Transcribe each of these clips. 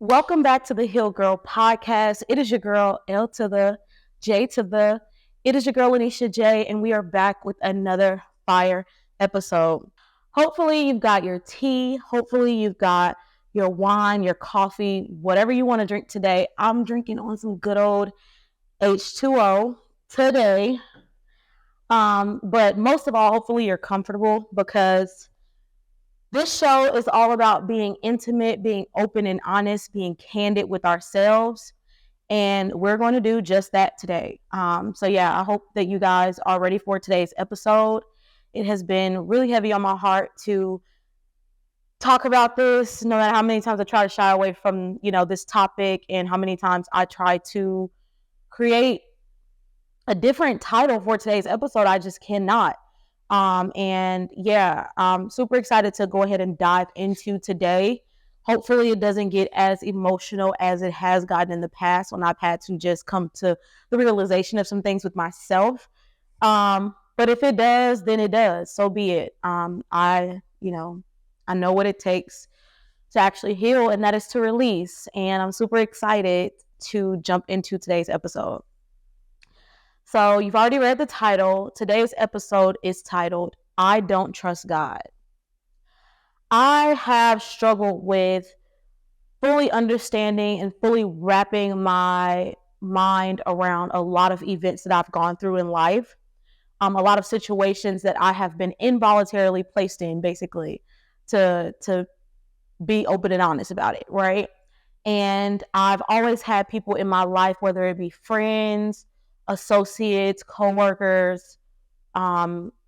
Welcome back to the Hill Girl podcast. It is your girl, L to the J to the. It is your girl, Anisha J, and we are back with another fire episode. Hopefully, you've got your tea. Hopefully, you've got your wine, your coffee, whatever you want to drink today. I'm drinking on some good old H2O today. But most of all, hopefully, you're comfortable because this show is all about being intimate, being open and honest, being candid with ourselves. And we're going to do just that today. I hope that you guys are ready for today's episode. It has been really heavy on my heart to talk about this, no matter how many times I try to shy away from, this topic and how many times I try to create a different title for today's episode. I just cannot. I'm super excited to go ahead and dive into today. Hopefully it doesn't get as emotional as it has gotten in the past when I've had to just come to the realization of some things with myself. But if it does, then it does. So be it. I know what it takes to actually heal, and that is to release. And I'm super excited to jump into today's episode. So you've already read the title. Today's episode is titled, I Don't Trust God. I have struggled with fully understanding and fully wrapping my mind around a lot of events that I've gone through in life. A lot of situations that I have been involuntarily placed in, basically, to be open and honest about it, right? And I've always had people in my life, whether it be friends, associates, coworkers,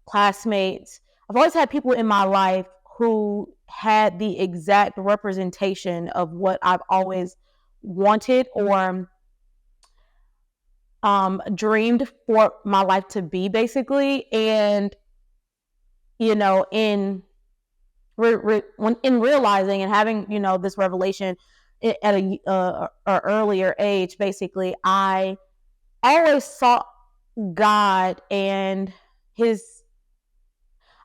classmates. I've always had people in my life who had the exact representation of what I've always wanted or dreamed for my life to be, basically. And in realizing and having this revelation at a earlier age, basically, I always sought God and I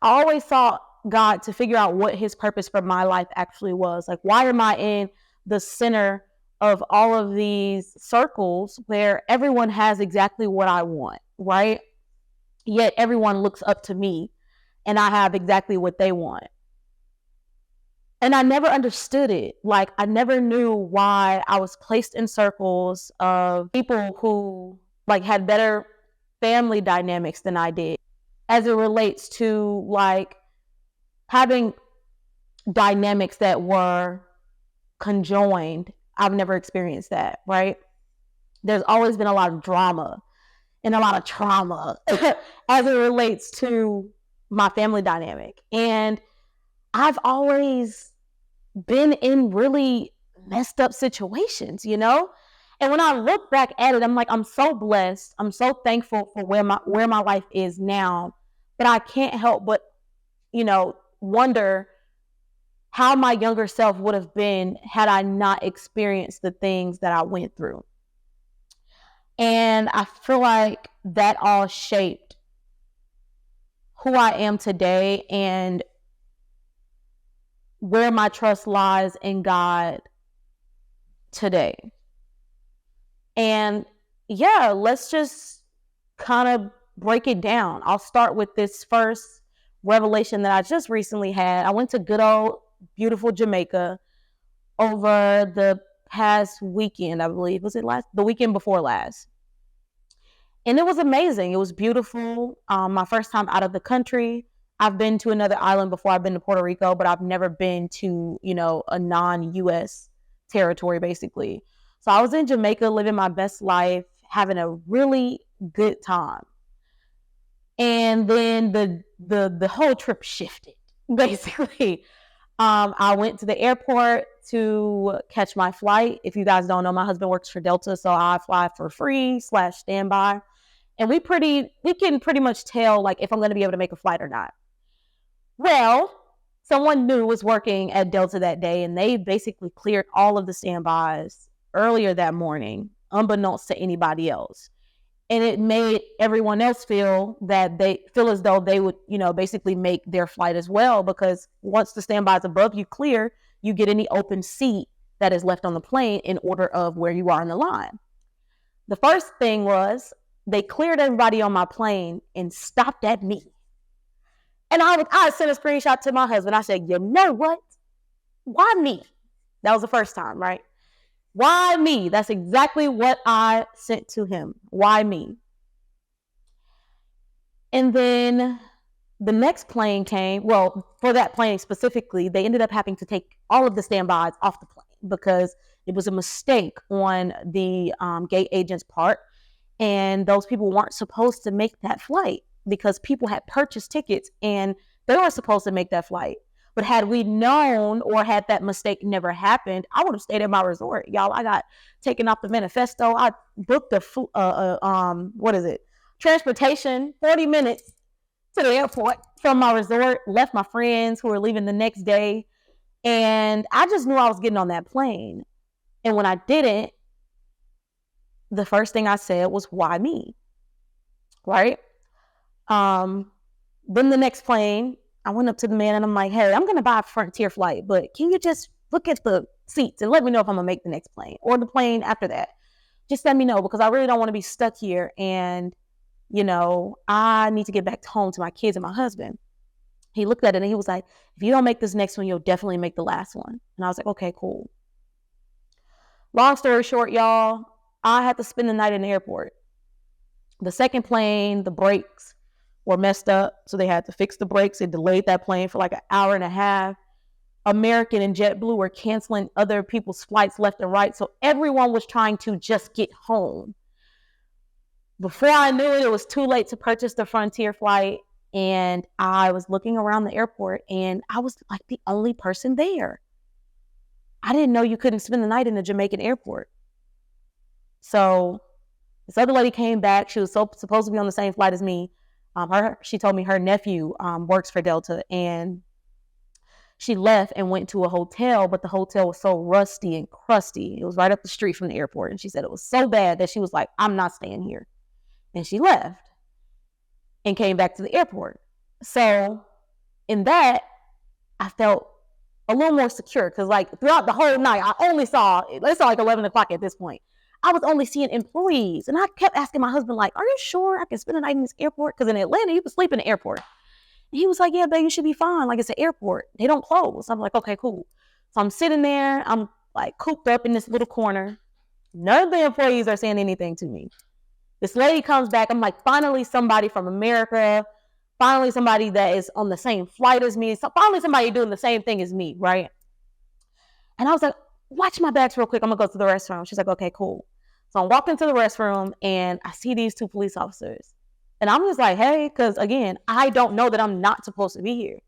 always sought God to figure out what his purpose for my life actually was. Like, why am I in the center of all of these circles where everyone has exactly what I want, right? Yet everyone looks up to me and I have exactly what they want. And I never understood it. Like, I never knew why I was placed in circles of people who had better family dynamics than I did as it relates to having dynamics that were conjoined. I've never experienced that, right? There's always been a lot of drama and a lot of trauma as it relates to my family dynamic. And I've always been in really messed up situations, And when I look back at it, I'm like, I'm so blessed. I'm so thankful for where my life is now. But I can't help but, wonder how my younger self would have been had I not experienced the things that I went through. And I feel like that all shaped who I am today and where my trust lies in God today. And let's just kind of break it down. I'll start with this first revelation that I just recently had. I went to good old beautiful Jamaica over the past weekend, I believe. Was it the weekend before last? And it was amazing. It was beautiful. My first time out of the country. I've been to another island before. I've been to Puerto Rico, but I've never been to, a non-US territory, basically. So I was in Jamaica living my best life, having a really good time. And then the whole trip shifted, basically. I went to the airport to catch my flight. If you guys don't know, my husband works for Delta, so I fly for free / standby. And we can pretty much tell if I'm going to be able to make a flight or not. Well, someone new was working at Delta that day, and they basically cleared all of the standbys earlier that morning, unbeknownst to anybody else. And it made everyone else feel as though they would, basically make their flight as well, because once the standby is above you clear, you get any open seat that is left on the plane in order of where you are in the line. The first thing was they cleared everybody on my plane and stopped at me. And I sent a screenshot to my husband. I said, you know what? Why me? That was the first time, right? Why me? That's exactly what I sent to him. Why me? And then the next plane came. Well, for that plane specifically, they ended up having to take all of the standbys off the plane because it was a mistake on the gate agent's part. And those people weren't supposed to make that flight because people had purchased tickets and they were supposed to make that flight. But had we known or had that mistake never happened, I would have stayed at my resort. Y'all, I got taken off the manifesto. I booked transportation, 40 minutes to the airport from my resort, left my friends who were leaving the next day. And I just knew I was getting on that plane. And when I didn't, the first thing I said was, why me? Right? Then the next plane, I went up to the man and I'm like, hey, I'm going to buy a Frontier flight, but can you just look at the seats and let me know if I'm going to make the next plane or the plane after that? Just let me know because I really don't want to be stuck here. And, you know, I need to get back home to my kids and my husband. He looked at it and he was like, if you don't make this next one, you'll definitely make the last one. And I was like, okay, cool. Long story short, y'all, I had to spend the night in the airport. The second plane, the brakes were messed up, so they had to fix the brakes. It delayed that plane for like an hour and a half. American and JetBlue were canceling other people's flights left and right, so everyone was trying to just get home. Before I knew it, it was too late to purchase the Frontier flight, and I was looking around the airport, and I was like the only person there. I didn't know you couldn't spend the night in the Jamaican airport. So this other lady came back. She was supposed to be on the same flight as me. She told me her nephew works for Delta, and she left and went to a hotel, but the hotel was so rusty and crusty. It was right up the street from the airport. And she said it was so bad that she was like, I'm not staying here. And she left and came back to the airport. So in that, I felt a little more secure because like throughout the whole night, I only saw, it's like 11 o'clock at this point. I was only seeing employees. And I kept asking my husband, like, are you sure I can spend the night in this airport? Because in Atlanta, you can sleep in the airport. And he was like, yeah, babe, you should be fine. Like, it's an airport. They don't close. I'm like, okay, cool. So I'm sitting there. I'm like cooped up in this little corner. None of the employees are saying anything to me. This lady comes back. I'm like, finally somebody from America. Finally somebody that is on the same flight as me. So finally somebody doing the same thing as me, right? And I was like, watch my bags real quick. I'm going to go to the restroom. She's like, okay, cool. So I'm walking to the restroom and I see these two police officers. And I'm just like, hey, because again, I don't know that I'm not supposed to be here.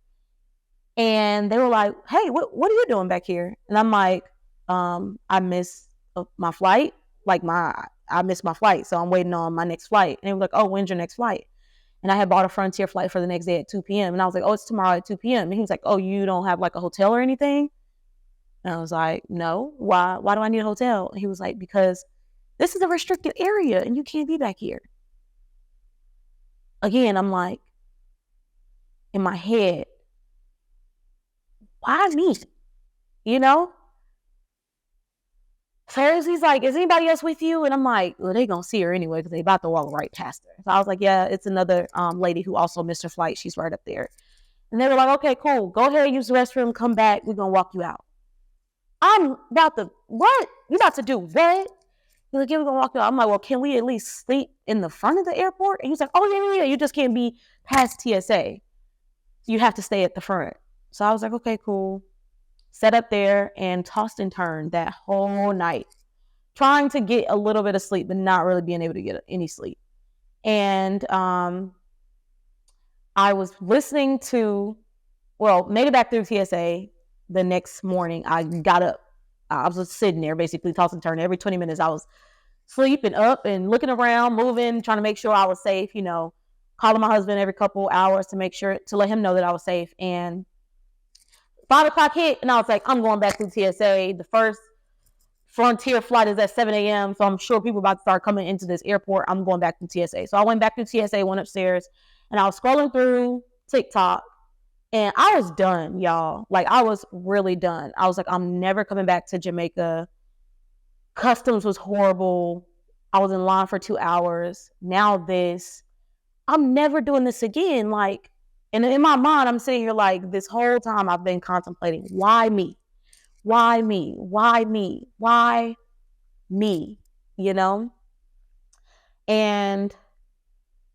And they were like, hey, what are you doing back here? And I'm like, I missed my flight. I missed my flight. So I'm waiting on my next flight. And they were like, oh, when's your next flight? And I had bought a Frontier flight for the next day at 2 p.m. And I was like, oh, it's tomorrow at 2 p.m. And he was like, oh, you don't have like a hotel or anything? And I was like, no, why do I need a hotel? And he was like, because this is a restricted area and you can't be back here. Again, I'm like, in my head, why me? You know? So he's like, is anybody else with you? And I'm like, well, they gonna see her anyway because they about to walk right past her. So I was like, yeah, it's another lady who also missed her flight. She's right up there. And they were like, okay, cool. Go ahead and use the restroom. Come back. We're gonna walk you out. I'm about to, what? You about to do what? He's like, yeah, we're gonna walk you out. I'm like, well, can we at least sleep in the front of the airport? And he's like, oh, yeah. You just can't be past TSA. You have to stay at the front. So I was like, okay, cool. Sat up there and tossed and turned that whole night, trying to get a little bit of sleep, but not really being able to get any sleep. And I was listening to, made it back through TSA. The next morning, I got up. I was just sitting there, basically tossing and turning. Every 20 minutes, I was sleeping up and looking around, moving, trying to make sure I was safe, calling my husband every couple hours to let him know that I was safe. And 5 o'clock hit, and I was like, I'm going back to TSA. The first Frontier flight is at 7 a.m., so I'm sure people are about to start coming into this airport. I'm going back to TSA. So I went back to TSA, went upstairs, and I was scrolling through TikTok, And I was done, y'all. Like, I was really done. I was like, I'm never coming back to Jamaica. Customs was horrible. I was in line for 2 hours. Now this. I'm never doing this again. Like, and in my mind, I'm sitting here like, this whole time I've been contemplating, why me? Why me? Why me? Why me? You know? And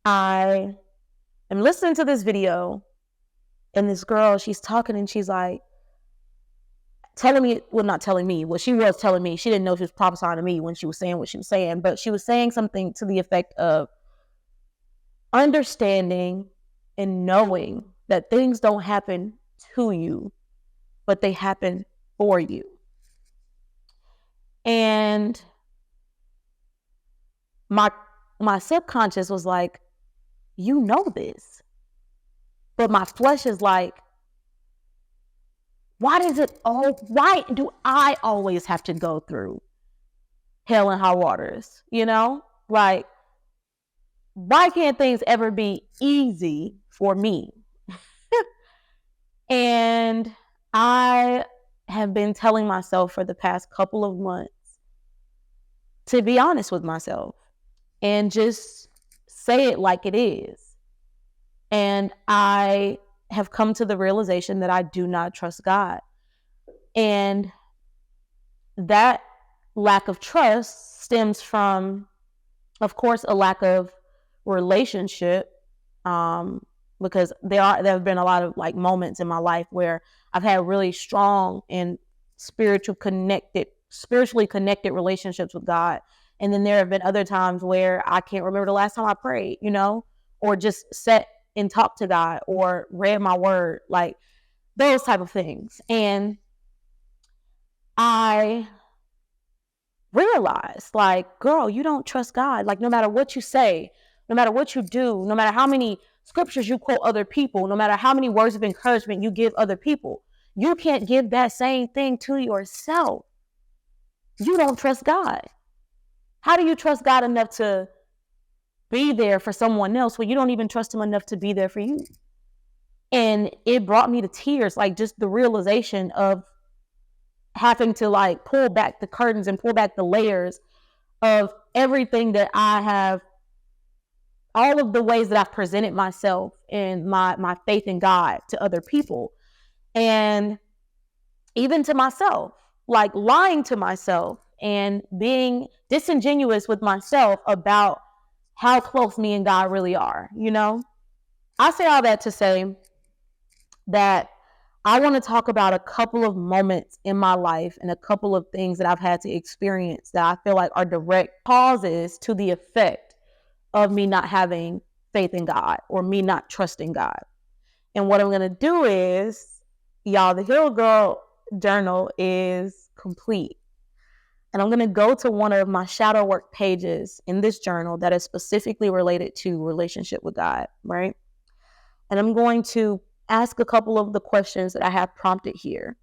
I am listening to this video, and this girl, she's talking, and she's like, telling me, well, not telling me, well, she was telling me, she didn't know she was prophesying to me when she was saying what she was saying, but she was saying something to the effect of understanding and knowing that things don't happen to you, but they happen for you. And my subconscious was like, you know this. But my flesh is like, why do I always have to go through hell and high waters? You know? Like, why can't things ever be easy for me? And I have been telling myself for the past couple of months to be honest with myself and just say it like it is. And I have come to the realization that I do not trust God. And that lack of trust stems from, of course, a lack of relationship, because there have been a lot of like moments in my life where I've had really strong and spiritually connected relationships with God. And then there have been other times where I can't remember the last time I prayed, you know, or just sat and talked to God or read my word, like those type of things. And I realized, like, girl, you don't trust God. Like, no matter what you say, no matter what you do, no matter how many scriptures you quote other people, no matter how many words of encouragement you give other people, you can't give that same thing to yourself. You don't trust God. How do you trust God enough to be there for someone else when you don't even trust him enough to be there for you? And it brought me to tears, like just the realization of having to like pull back the curtains and pull back the layers of everything that I have, all of the ways that I've presented myself and my faith in God to other people. And even to myself, like lying to myself and being disingenuous with myself about how close me and God really are, you know? I say all that to say that I want to talk about a couple of moments in my life and a couple of things that I've had to experience that I feel like are direct causes to the effect of me not having faith in God or me not trusting God. And what I'm going to do is, y'all, the Hero Girl journal is complete. And I'm going to go to one of my shadow work pages in this journal that is specifically related to relationship with God, right? And I'm going to ask a couple of the questions that I have prompted here.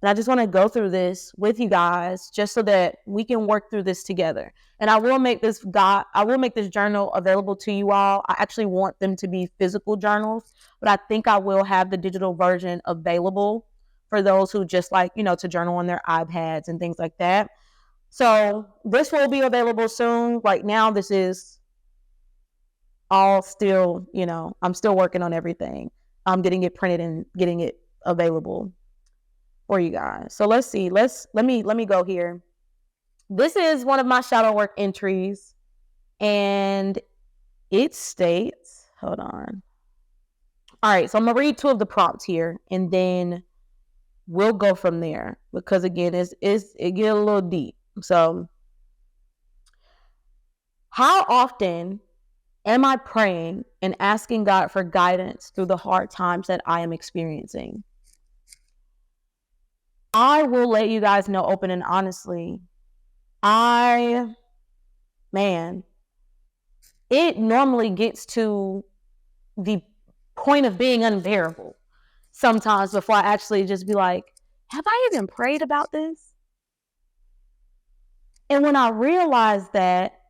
And I just want to go through this with you guys just so that we can work through this together. And I will make this journal available to you all. I actually want them to be physical journals, but I think I will have the digital version available for those who just like, you know, to journal on their iPads and things like that. So this will be available soon. Right now, this is all still, you know, I'm still working on everything. I'm getting it printed and getting it available for you guys. So let's see. Let me go here. This is one of my shadow work entries, and it states, hold on. All right, so I'm gonna read two of the prompts here, and then we'll go from there because again, it get a little deep. So, how often am I praying and asking God for guidance through the hard times that I am experiencing? I will let you guys know open and honestly, it normally gets to the point of being unbearable sometimes before I actually just be like, have I even prayed about this? And when I realize that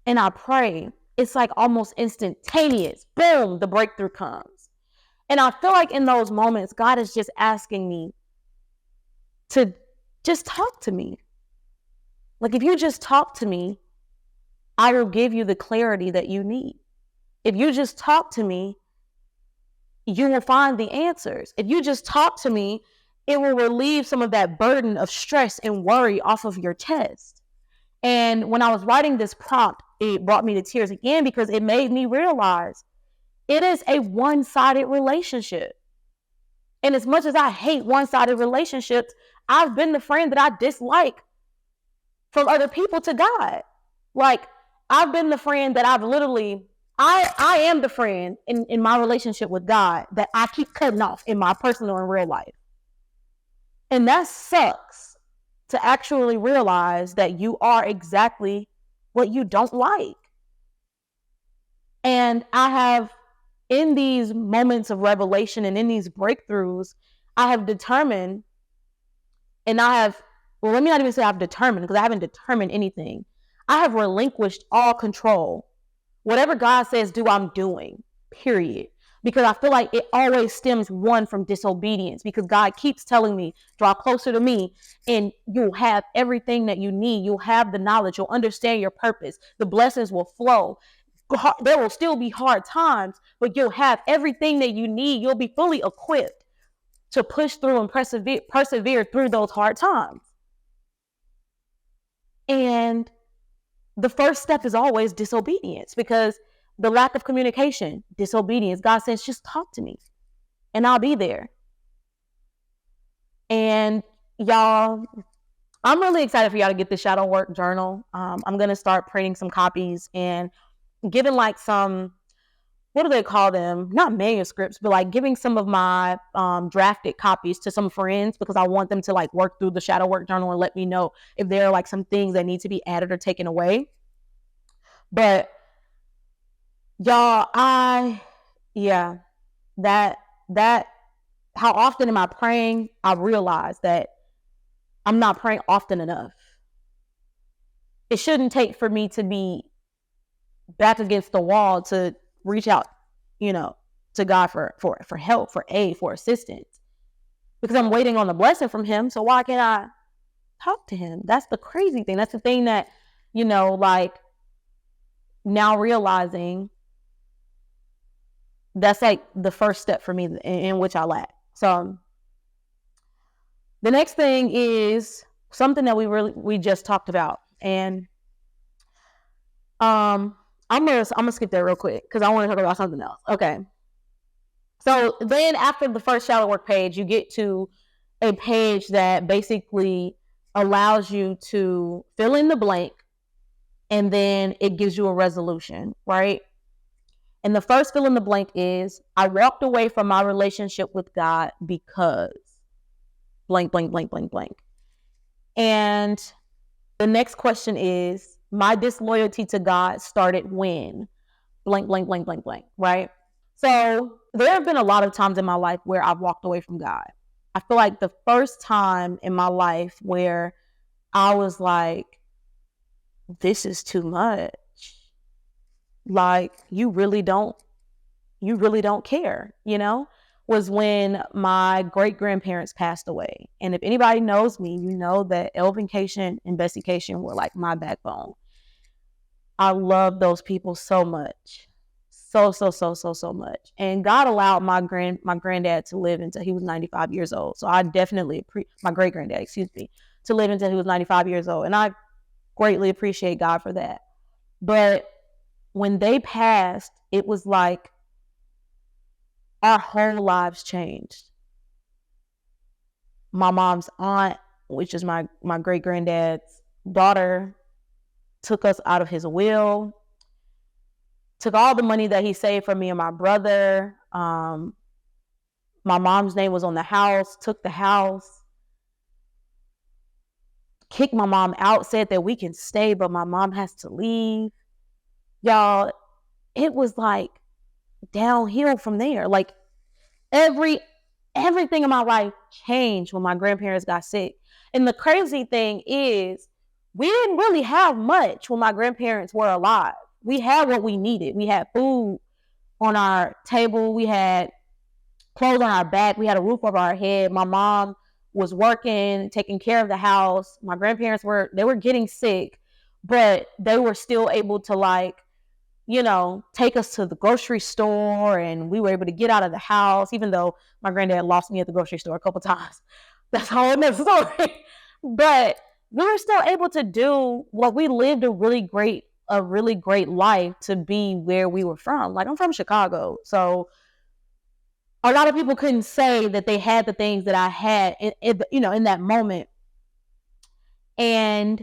and I pray, it's like almost instantaneous. Boom, the breakthrough comes. And I feel like in those moments, God is just asking me to just talk to me. Like, if you just talk to me, I will give you the clarity that you need. If you just talk to me, you will find the answers. If you just talk to me, it will relieve some of that burden of stress and worry off of your chest. And when I was writing this prompt, it brought me to tears again because it made me realize it is a one-sided relationship. And as much as I hate one-sided relationships, I've been the friend that I dislike from other people to God. Like, I've been the friend that I've literally, I am the friend in my relationship with God that I keep cutting off in my personal and real life. And that sucks, to actually realize that you are exactly what you don't like. And I have, in these moments of revelation and in these breakthroughs, I have determined, and I have, well, let me not even say I've determined, because I haven't determined anything. I have relinquished all control. Whatever God says do, I'm doing, period. Because I feel like it always stems, one, from disobedience, because God keeps telling me, draw closer to me and you'll have everything that you need. You'll have the knowledge. You'll understand your purpose. The blessings will flow. There will still be hard times, but you'll have everything that you need. You'll be fully equipped to push through and persevere through those hard times. And the first step is always disobedience, because the lack of communication, disobedience. God says, just talk to me and I'll be there. And y'all, I'm really excited for y'all to get the shadow work journal. I'm going to start printing some copies and giving like some, what do they call them? Not manuscripts, but like giving some of my drafted copies to some friends, because I want them to like work through the shadow work journal and let me know if there are like some things that need to be added or taken away. But y'all, that how often am I praying? I realize that I'm not praying often enough. It shouldn't take for me to be back against the wall to reach out, to God for help, for aid, for assistance, because I'm waiting on the blessing from him. So why can't I talk to him? That's the crazy thing. That's the thing that, like, now realizing that's like the first step for me in which I lack. So the next thing is something that we just talked about. And I'm gonna skip that real quick because I want to talk about something else. Okay. So then after the first shadow work page, you get to a page that basically allows you to fill in the blank, and then it gives you a resolution, right? And the first fill in the blank is, I walked away from my relationship with God because blank, blank, blank, blank, blank. And the next question is, my disloyalty to God started when blank, blank, blank, blank, blank, right? So there have been a lot of times in my life where I've walked away from God. I feel like the first time in my life where I was like, this is too much. Like, you really don't care, was when my great-grandparents passed away. And if anybody knows me, you know that Elvin Cation and Bessie Cation were like my backbone. I love those people so much. So much. And God allowed my granddad to live until he was 95 years old. So I definitely, my great-granddad, to live until he was 95 years old. And I greatly appreciate God for that. But when they passed, it was like our whole lives changed. My mom's aunt, which is my great-granddad's daughter, took us out of his will, took all the money that he saved for me and my brother. My mom's name was on the house, took the house, kicked my mom out, said that we can stay, but my mom has to leave. Y'all, it was like downhill from there. Like, everything in my life changed when my grandparents got sick. And the crazy thing is, we didn't really have much when my grandparents were alive. We had what we needed. We had food on our table. We had clothes on our back. We had a roof over our head. My mom was working, taking care of the house. My grandparents were getting sick, but they were still able to, like, take us to the grocery store, and we were able to get out of the house, even though my granddad lost me at the grocery store a couple times. That's a whole another story. But we were still able to do what we lived a really great life to be where we were from. Like, I'm from Chicago, so a lot of people couldn't say that they had the things that I had in that moment. And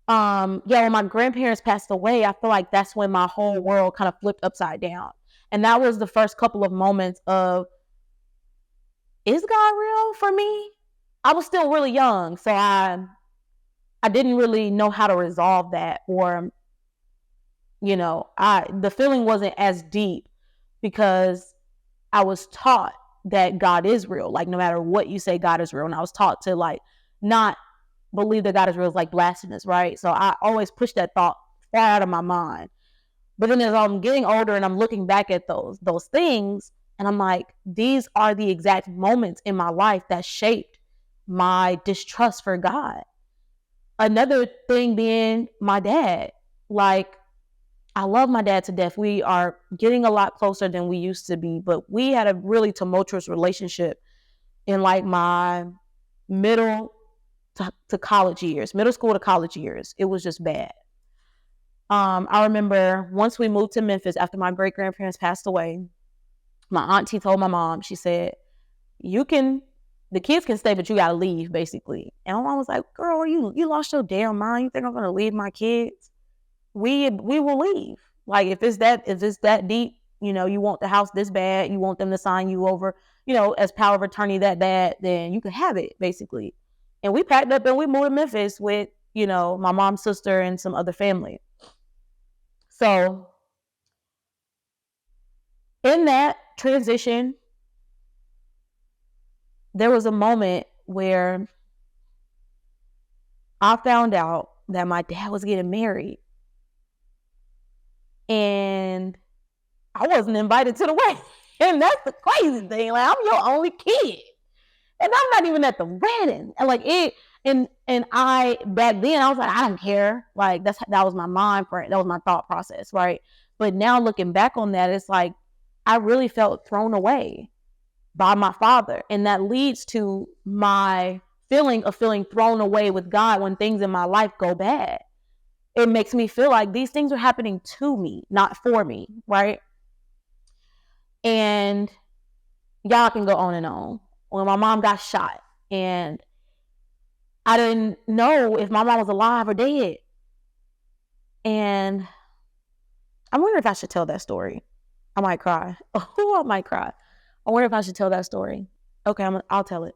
when my grandparents passed away, I feel like that's when my whole world kind of flipped upside down. And that was the first couple of moments of, is God real for me? I was still really young, so I didn't really know how to resolve that, or the feeling wasn't as deep because I was taught that God is real. Like, no matter what you say, God is real. And I was taught to, like, not believe that God is real is like blasphemous, right? So I always pushed that thought far out of my mind. But then as I'm getting older and I'm looking back at those things, and I'm like, these are the exact moments in my life that shaped my distrust for God. Another thing being my dad. Like, I love my dad to death. We are getting a lot closer than we used to be, but we had a really tumultuous relationship in, like, my middle to college years, middle school to college years. It was just bad. I remember once we moved to Memphis after my great grandparents passed away, my auntie told my mom, she said, the kids can stay, but you gotta leave, basically. And my mom was like, girl, you lost your damn mind. You think I'm gonna leave my kids? We will leave. Like, if it's that deep, you want the house this bad, you want them to sign you over, as power of attorney that bad, then you can have it, basically. And we packed up and we moved to Memphis with, my mom's sister and some other family. So in that transition, there was a moment where I found out that my dad was getting married. And I wasn't invited to the wedding. And that's the crazy thing. Like, I'm your only kid. And I'm not even at the wedding. And like it, and I, back then, I was like, I don't care. Like, that was my mind for it. That was my thought process, right? But now looking back on that, it's like, I really felt thrown away by my father. And that leads to my feeling of feeling thrown away with God when things in my life go bad. It makes me feel like these things are happening to me, not for me, right? And y'all can go on and on. When my mom got shot, and I didn't know if my mom was alive or dead. And I wonder if I should tell that story. I might cry. Oh, I might cry. I wonder if I should tell that story. Okay, I'll tell it.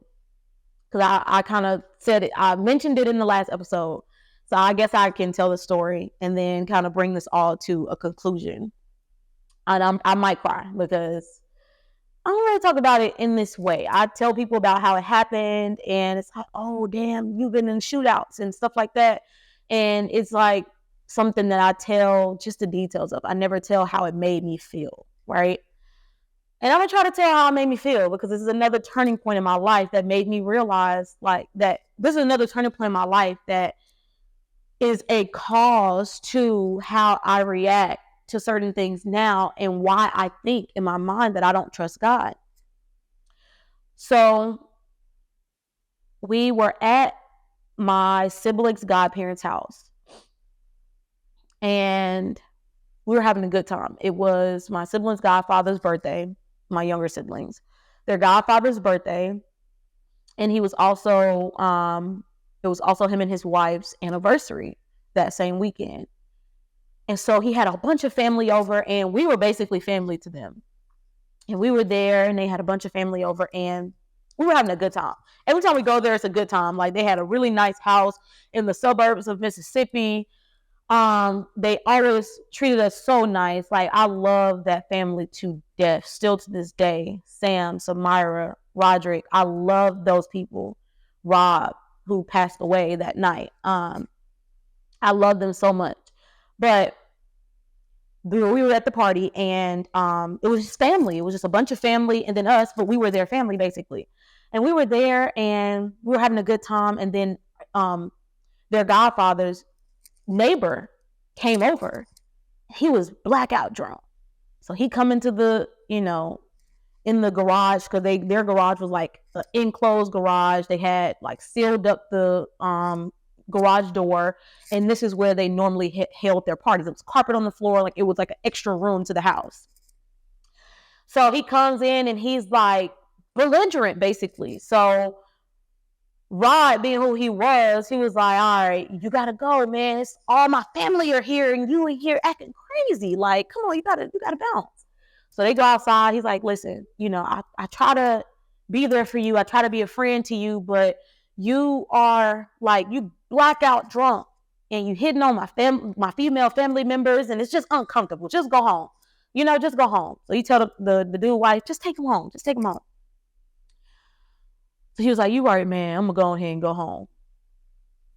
Because I kind of said it. I mentioned it in the last episode. So I guess I can tell the story and then kind of bring this all to a conclusion. And I might cry because I don't really talk about it in this way. I tell people about how it happened, and it's like, oh, damn, you've been in shootouts and stuff like that. And it's like something that I tell just the details of. I never tell how it made me feel, right? And I'm going to try to tell how it made me feel, because this is another turning point in my life that made me realize, like, that this is another turning point in my life that is a cause to how I react to certain things now, and why I think in my mind that I don't trust God. So we were at my siblings' godparents' house, and we were having a good time. It was my siblings' godfather's birthday, my younger siblings, their godfather's birthday. And he was also, it was also him and his wife's anniversary that same weekend. And so he had a bunch of family over, and we were basically family to them. And we were there, and they had a bunch of family over, and we were having a good time. Every time we go there, it's a good time. Like, they had a really nice house in the suburbs of Mississippi. They always treated us so nice. Like, I love that family to death, still to this day. Sam, Samira, Roderick, I love those people. Rob, who passed away that night. I love them so much. But we were at the party, and it was just family. It was just a bunch of family, and then us, but we were their family basically. And we were there, and we were having a good time. And then their godfather's neighbor came over. He was blackout drunk, so he come into the in the garage, because their garage was like an enclosed garage. They had like sealed up the garage door, and this is where they normally held their parties. It was carpet on the floor, like it was like an extra room to the house. So he comes in and he's like belligerent basically. So Rod, being who he was like, all right, you gotta go, man. It's all my family are here and you in here acting crazy. Like, come on, you gotta bounce. So they go outside. He's like, listen, I try to be there for you. I try to be a friend to you, but you are like, you blackout drunk and you hitting on my female family members, and it's just uncomfortable. Just go home. Just go home. So he tell the dude wife, just take him home. Just take him home. So he was like, you right, man. I'm going to go ahead and go home.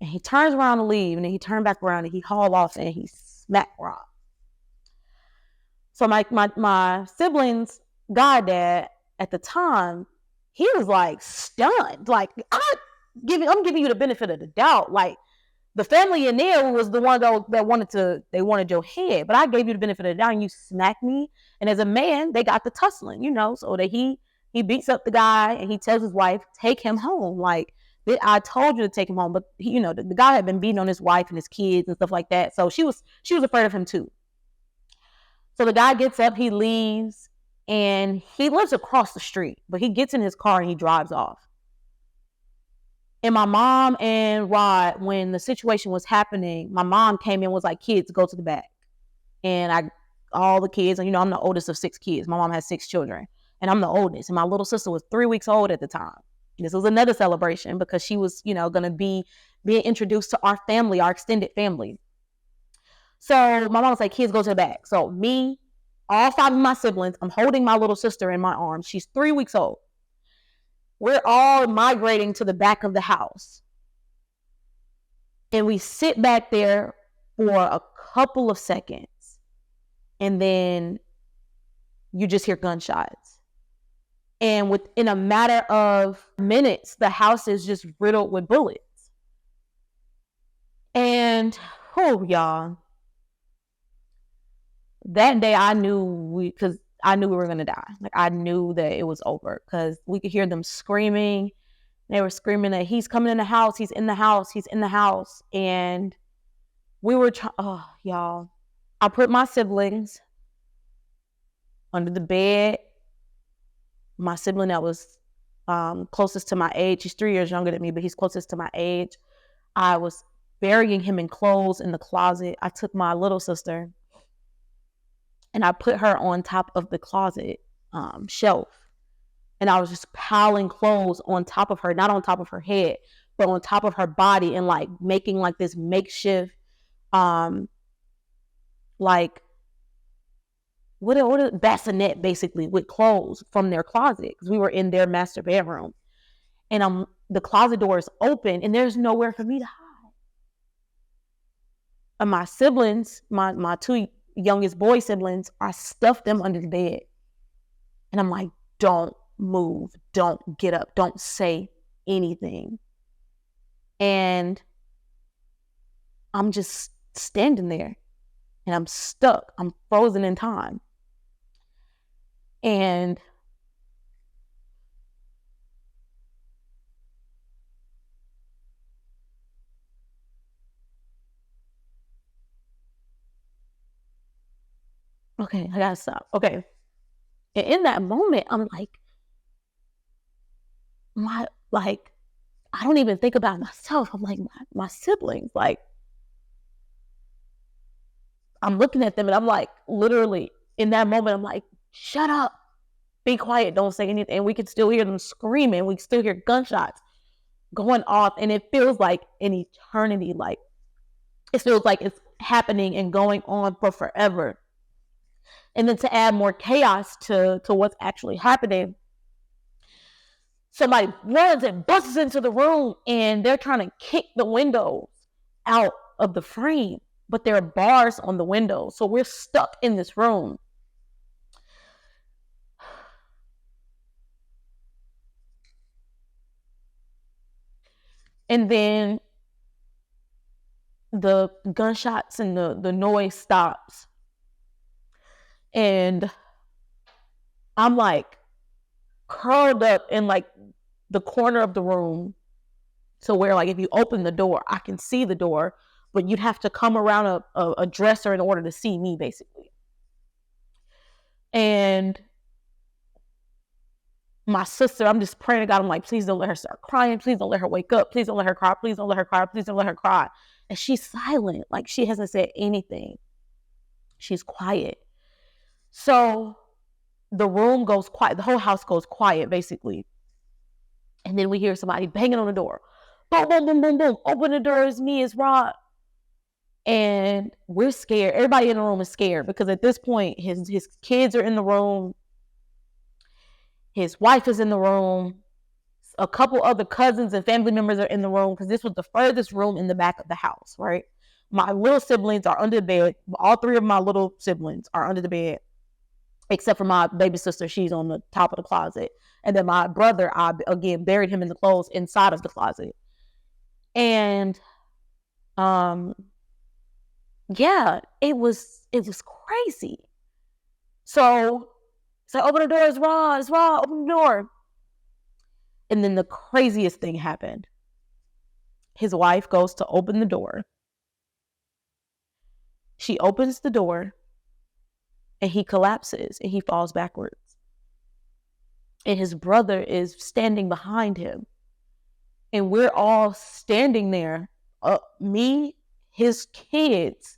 And he turns around to leave, and then he turned back around and he hauled off and he smacked Rob. So my siblings' goddad at the time, he was like stunned. Like, I'm giving you the benefit of the doubt. Like, the family in there was the one that wanted your head, but I gave you the benefit of the doubt, and you smacked me. And as a man, they got the tussling, so that he beats up the guy, and he tells his wife, take him home. Like, I told you to take him home. But the guy had been beating on his wife and his kids and stuff like that. So she was afraid of him too. So the guy gets up, he leaves, and he lives across the street, but he gets in his car and he drives off. And my mom and Rod, when the situation was happening, my mom came in and was like, kids, go to the back. And all the kids, and I'm the oldest of 6 kids. My mom has 6 children, and I'm the oldest. And my little sister was 3 weeks old at the time. This was another celebration because she was, going to be being introduced to our family, our extended family. So my mom was like, kids, go to the back. So me, all 5 of my siblings, I'm holding my little sister in my arms. She's 3 weeks old. We're all migrating to the back of the house. And we sit back there for a couple of seconds. And then you just hear gunshots. And within a matter of minutes, the house is just riddled with bullets. And, y'all, that day I knew because I knew we were going to die. Like, I knew that it was over because we could hear them screaming. They were screaming that he's coming in the house. He's in the house. He's in the house. And we were y'all, I put my siblings under the bed. My sibling that was closest to my age, he's 3 years younger than me, but he's closest to my age. I was burying him in clothes in the closet. I took my little sister and I put her on top of the closet shelf. And I was just piling clothes on top of her, not on top of her head, but on top of her body, and like making like this makeshift, like what a bassinet basically with clothes from their closet, because we were in their master bedroom. And the closet door is open and there's nowhere for me to hide. And my siblings, my 2 youngest boy siblings, I stuffed them under the bed. And I'm like, don't move, don't get up, don't say anything. And I'm just standing there and I'm stuck. I'm frozen in time. And okay, I gotta stop. Okay. And in that moment, I'm like, I don't even think about myself. I'm like, my siblings, like, I'm looking at them and I'm like, literally in that moment, I'm like, shut up, be quiet, don't say anything. And we can still hear them screaming. We still hear gunshots going off. And it feels like an eternity. Like, it feels like it's happening and going on for forever. And then to add more chaos to what's actually happening, somebody runs and busts into the room and they're trying to kick the windows out of the frame. but there are bars on the window. So we're stuck in this room. And then the gunshots and the noise stops. And I'm like curled up in like the corner of the room. So where like if you open the door, I can see the door, but you'd have to come around a dresser in order to see me, basically. And my sister, I'm just praying to God. I'm like, please don't let her start crying. Please don't let her wake up. Please don't let her cry. Please don't let her cry. Please don't let her cry. And she's silent. Like she hasn't said anything. She's quiet. So the room goes quiet. The whole house goes quiet, basically. And then we hear somebody banging on the door. Boom, boom, boom, boom, boom. Open the door. It's me. It's Rod. And we're scared. Everybody in the room is scared because at this point, his kids are in the room. His wife is in the room. A couple other cousins and family members are in the room because this was the furthest room in the back of the house, right? My little siblings are under the bed. All three of my little siblings are under the bed, except for my baby sister. She's on the top of the closet. And then my brother, I, again, buried him in the clothes inside of the closet. And, yeah, it was crazy. So open the door, it's Rod, open the door. And then the craziest thing happened. His wife goes to open the door. She opens the door and he collapses and he falls backwards. And his brother is standing behind him. And we're all standing there. Me, his kids,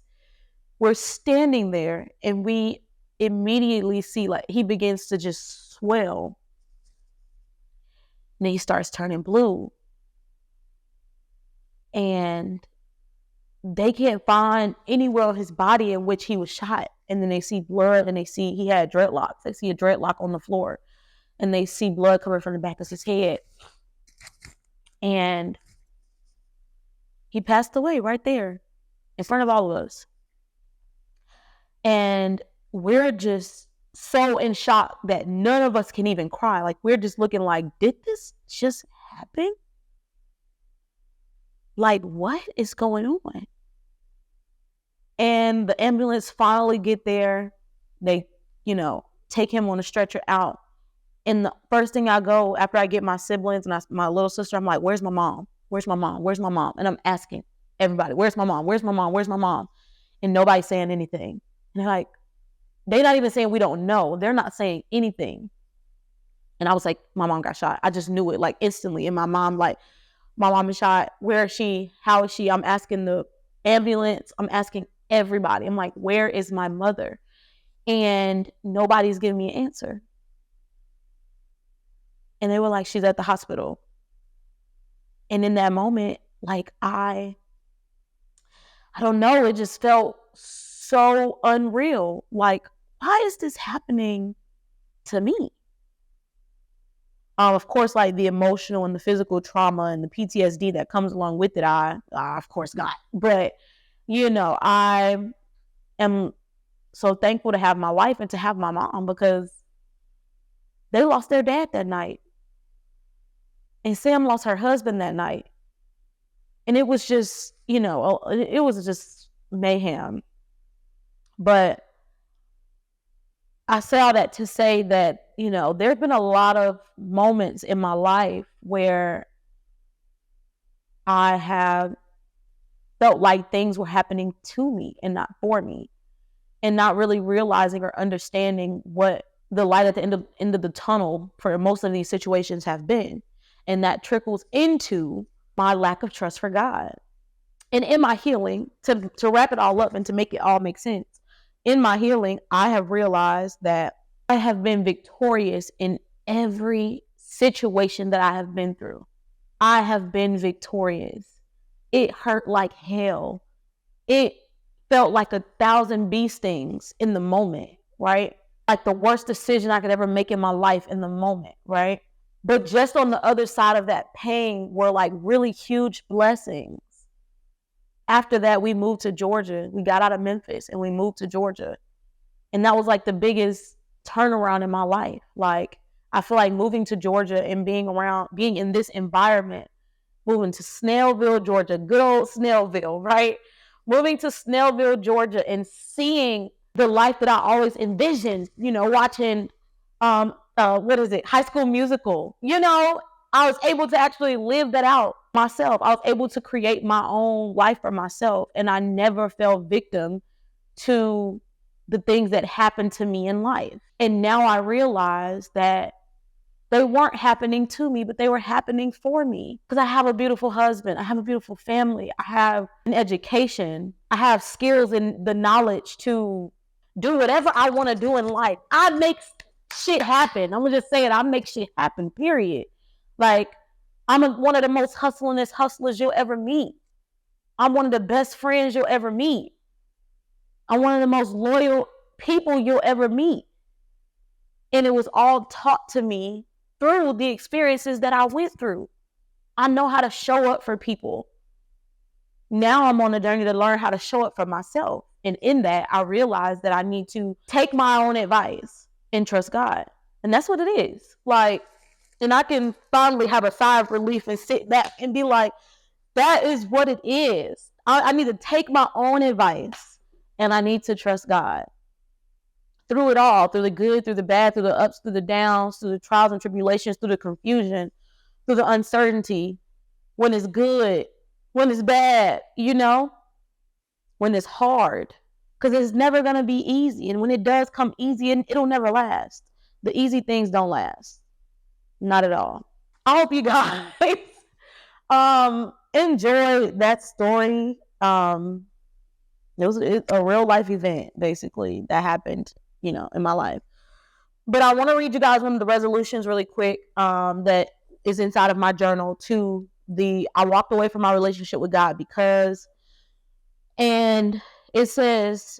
we're standing there and we immediately see like he begins to just swell. And then he starts turning blue. And they can't find anywhere on his body in which he was shot. And then they see blood and they see he had dreadlocks. They see a dreadlock on the floor. And they see blood coming from the back of his head. And he passed away right there in front of all of us. And we're just so in shock that none of us can even cry. Like we're just looking like, did this just happen? Like what is going on? And the ambulance finally get there. They, take him on a stretcher out. And the first thing I go after I get my siblings and my little sister, I'm like, where's my mom? Where's my mom? Where's my mom? And I'm asking everybody, where's my mom? Where's my mom? Where's my mom? And nobody's saying anything. And they're like, they're not even saying we don't know. They're not saying anything. And I was like, my mom got shot. I just knew it like instantly. And my mom is shot. Where is she? How is she? I'm asking the ambulance. I'm asking everybody. I'm like, where is my mother? And nobody's giving me an answer. And they were like, she's at the hospital. And in that moment, like I don't know, it just felt so unreal. Like, why is this happening to me? Of course, like the emotional and the physical trauma and the PTSD that comes along with it, I of course got. But, I am so thankful to have my wife and to have my mom because they lost their dad that night. And Sam lost her husband that night. And it was just, it was just mayhem. But I say all that to say that, there have been a lot of moments in my life where I have felt like things were happening to me and not for me. And not really realizing or understanding what the light at the end of the tunnel for most of these situations have been. And that trickles into my lack of trust for God. And in my healing, to wrap it all up and to make it all make sense, in my healing, I have realized that I have been victorious in every situation that I have been through. I have been victorious. It hurt like hell. It felt like 1,000 bee stings in the moment, right? Like the worst decision I could ever make in my life in the moment, right? But just on the other side of that pain were like really huge blessings. after that, we moved to Georgia. We got out of Memphis and we moved to Georgia. And that was like the biggest turnaround in my life. Like, I feel like moving to Georgia and being in this environment, moving to Snellville, Georgia, good old Snellville, right? Moving to Snellville, Georgia, and seeing the life that I always envisioned, watching, High School Musical, I was able to actually live that out myself. I was able to create my own life for myself, and I never fell victim to the things that happened to me in life. And now I realize that they weren't happening to me, but they were happening for me. Because I have a beautiful husband. I have a beautiful family. I have an education. I have skills and the knowledge to do whatever I want to do in life. I make shit happen. I'm going to just say it. I make shit happen, period. Like, I'm one of the most hustlingest hustlers you'll ever meet. I'm one of the best friends you'll ever meet. I'm one of the most loyal people you'll ever meet. And it was all taught to me through the experiences that I went through. I know how to show up for people. Now I'm on a journey to learn how to show up for myself. And in that, I realized that I need to take my own advice and trust God. And that's what it is. Like, and I can finally have a sigh of relief and sit back and be like, that is what it is. I need to take my own advice. And I need to trust God through it all, through the good, through the bad, through the ups, through the downs, through the trials and tribulations, through the confusion, through the uncertainty, when it's good, when it's bad, when it's hard, because it's never going to be easy. And when it does come easy, it'll never last. The easy things don't last. Not at all. I hope you guys enjoy that story. It was a real life event, basically, that happened, in my life. But I want to read you guys one of the resolutions really quick that is inside of my journal I walked away from my relationship with God because, and it says,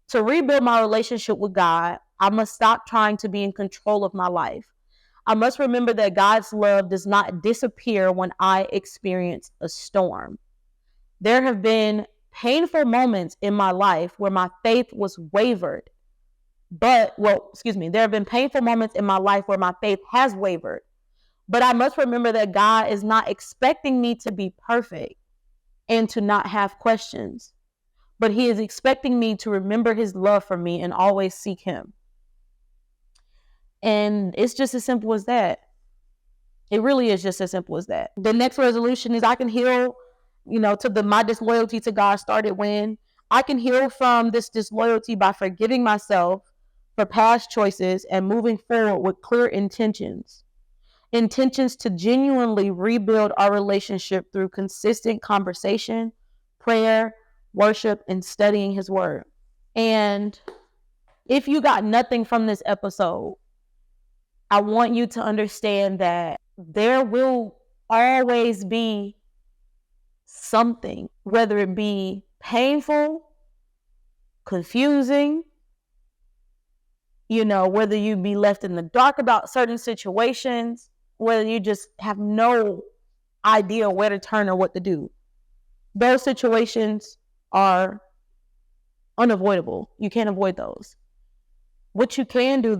to rebuild my relationship with God, I must stop trying to be in control of my life. I must remember that God's love does not disappear when I experience a storm. There have been painful moments in my life where my faith was wavered. There have been painful moments in my life where my faith has wavered. But I must remember that God is not expecting me to be perfect and to not have questions. But He is expecting me to remember His love for me and always seek Him. And it's just as simple as that. It really is just as simple as that. The next resolution is I can heal, my disloyalty to God started when I can heal from this disloyalty by forgiving myself for past choices and moving forward with clear intentions to genuinely rebuild our relationship through consistent conversation, prayer, worship, and studying His word. And if you got nothing from this episode, I want you to understand that there will always be something, whether it be painful, confusing, whether you be left in the dark about certain situations, whether you just have no idea where to turn or what to do. Those situations are unavoidable. You can't avoid those. What you can do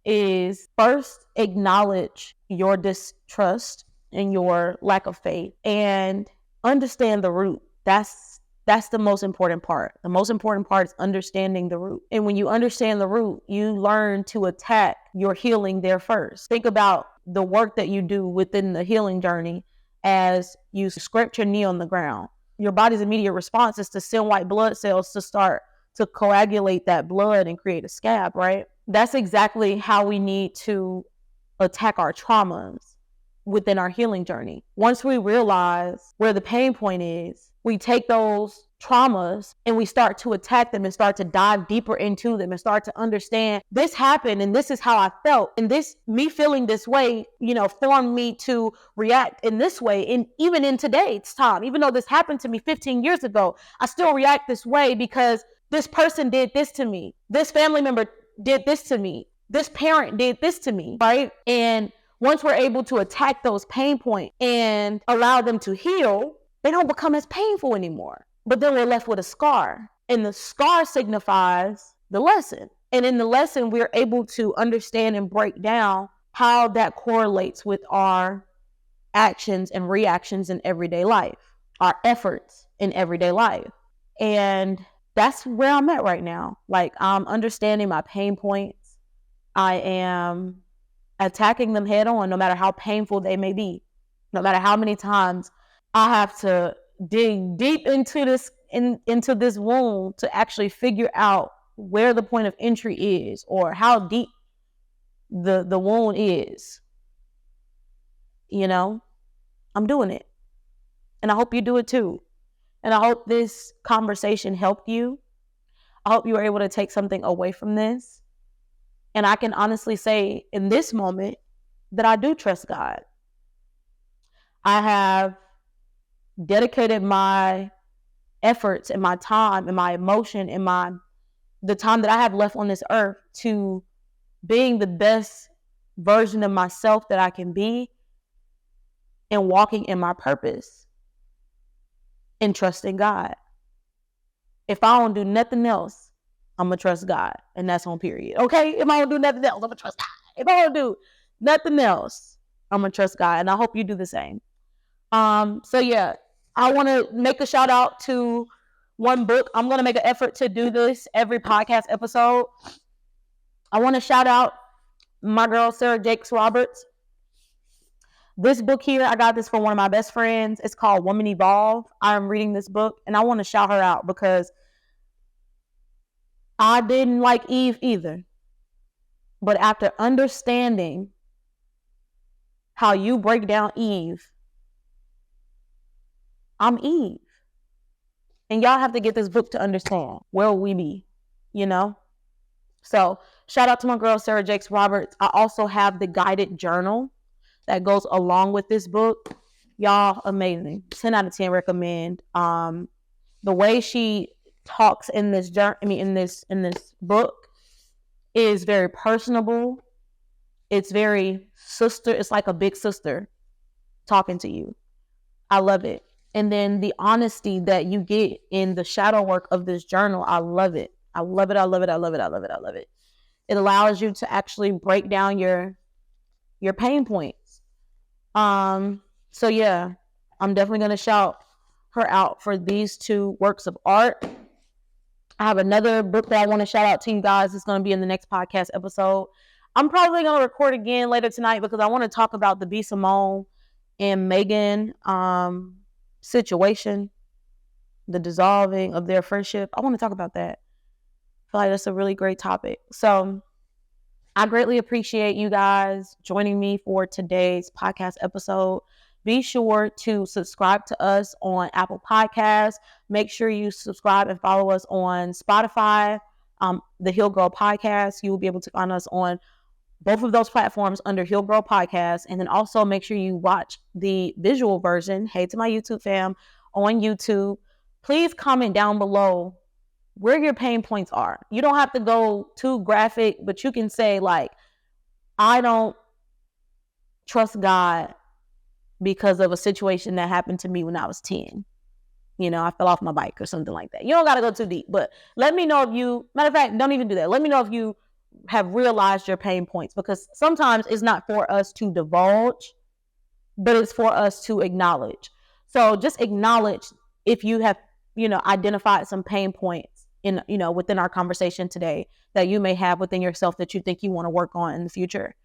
is first acknowledge your distrust and your lack of faith and understand the root. That's the most important part. The most important part is understanding the root. And when you understand the root, you learn to attack your healing there first. Think about the work that you do within the healing journey as you scrape your knee on the ground. Your body's immediate response is to send white blood cells to start to coagulate that blood and create a scab, right? That's exactly how we need to attack our traumas within our healing journey. Once we realize where the pain point is, we take those traumas and we start to attack them and start to dive deeper into them and start to understand this happened and this is how I felt. And me feeling this way, formed me to react in this way. And even in today's time, even though this happened to me 15 years ago, I still react this way because this person did this to me. This family member did this to me. This parent did this to me, right? And once we're able to attack those pain points and allow them to heal, they don't become as painful anymore. But then we're left with a scar, and the scar signifies the lesson. And in the lesson, we're able to understand and break down how that correlates with our actions and reactions in everyday life, our efforts in everyday life. And that's where I'm at right now. Like, I'm understanding my pain points. I am attacking them head on, no matter how painful they may be, no matter how many times I have to dig deep into this wound to actually figure out where the point of entry is, or how deep the wound is. I'm doing it. And I hope you do it too. And I hope this conversation helped you. I hope you were able to take something away from this. And I can honestly say in this moment that I do trust God. I have dedicated my efforts and my time and my emotion and the time that I have left on this earth to being the best version of myself that I can be, and walking in my purpose and trusting God. If I don't do nothing else, I'm going to trust God. And that's on period. Okay? If I don't do nothing else, I'm going to trust God. If I don't do nothing else, I'm going to trust God. And I hope you do the same. So yeah, I want to make a shout out to one book. I'm going to make an effort to do this every podcast episode. I want to shout out my girl, Sarah Jakes Roberts. This book here, I got this from one of my best friends. It's called Woman Evolve. I'm reading this book, and I want to shout her out because I didn't like Eve either. But after understanding how you break down Eve, I'm Eve. And y'all have to get this book to understand where we be, So shout out to my girl, Sarah Jakes Roberts. I also have the guided journal that goes along with this book. Y'all, amazing. 10 out of 10 recommend. The way she talks in this book is very personable. It's very sister. It's like a big sister talking to you. I love it. And then the honesty that you get in the shadow work of this journal, I love it. I love it. I love it. I love it. I love it. I love it. It allows you to actually break down your pain points. So yeah, I'm definitely going to shout her out for these two works of art. I have another book that I want to shout out to you guys. It's going to be in the next podcast episode. I'm probably going to record again later tonight because I want to talk about the B. Simone and Megan situation, the dissolving of their friendship. I want to talk about that. I feel like that's a really great topic. So I greatly appreciate you guys joining me for today's podcast episode. Be sure to subscribe to us on Apple Podcasts. Make sure you subscribe and follow us on Spotify, the Heal Girl Podcast. You will be able to find us on both of those platforms under Heal Girl Podcast. And then also make sure you watch the visual version, Hey to My YouTube Fam, on YouTube. Please comment down below where your pain points are. You don't have to go too graphic, but you can say like, I don't trust God because of a situation that happened to me when I was 10. I fell off my bike or something like that. You don't got to go too deep, but let me know if matter of fact, don't even do that. Let me know if you have realized your pain points, because sometimes it's not for us to divulge, but it's for us to acknowledge. So just acknowledge if you have, identified some pain points within our conversation today that you may have within yourself that you think you want to work on in the future.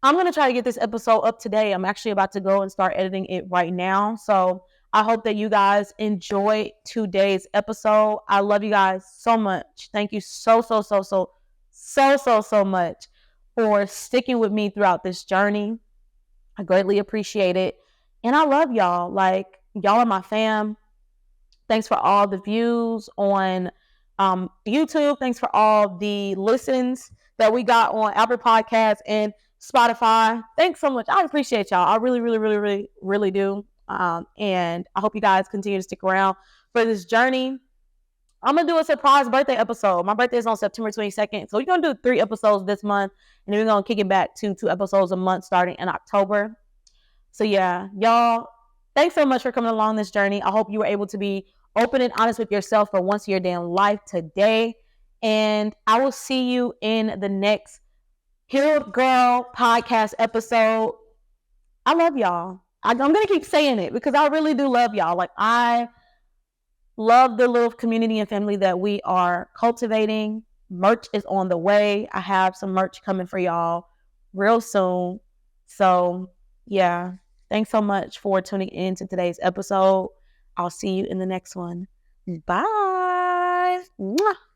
I'm going to try to get this episode up today. I'm actually about to go and start editing it right now. So I hope that you guys enjoy today's episode. I love you guys so much. Thank you so much for sticking with me throughout this journey. I greatly appreciate it. And I love y'all. Like, y'all are my fam. Thanks for all the views on YouTube. Thanks for all the listens that we got on Apple Podcasts and Spotify. Thanks so much. I appreciate y'all. I really, really, really, really, really do. And I hope you guys continue to stick around for this journey. I'm going to do a surprise birthday episode. My birthday is on September 22nd. So we're going to do 3 episodes this month. And then we're going to kick it back to 2 episodes a month starting in October. So yeah, y'all, thanks so much for coming along this journey. I hope you were able to be open and honest with yourself for once in your damn life today. And I will see you in the next Healed Girl podcast episode. I love y'all. I'm going to keep saying it because I really do love y'all. Like, I love the little community and family that we are cultivating. Merch is on the way. I have some merch coming for y'all real soon. So yeah, thanks so much for tuning in to today's episode. I'll see you in the next one. Bye. Mwah.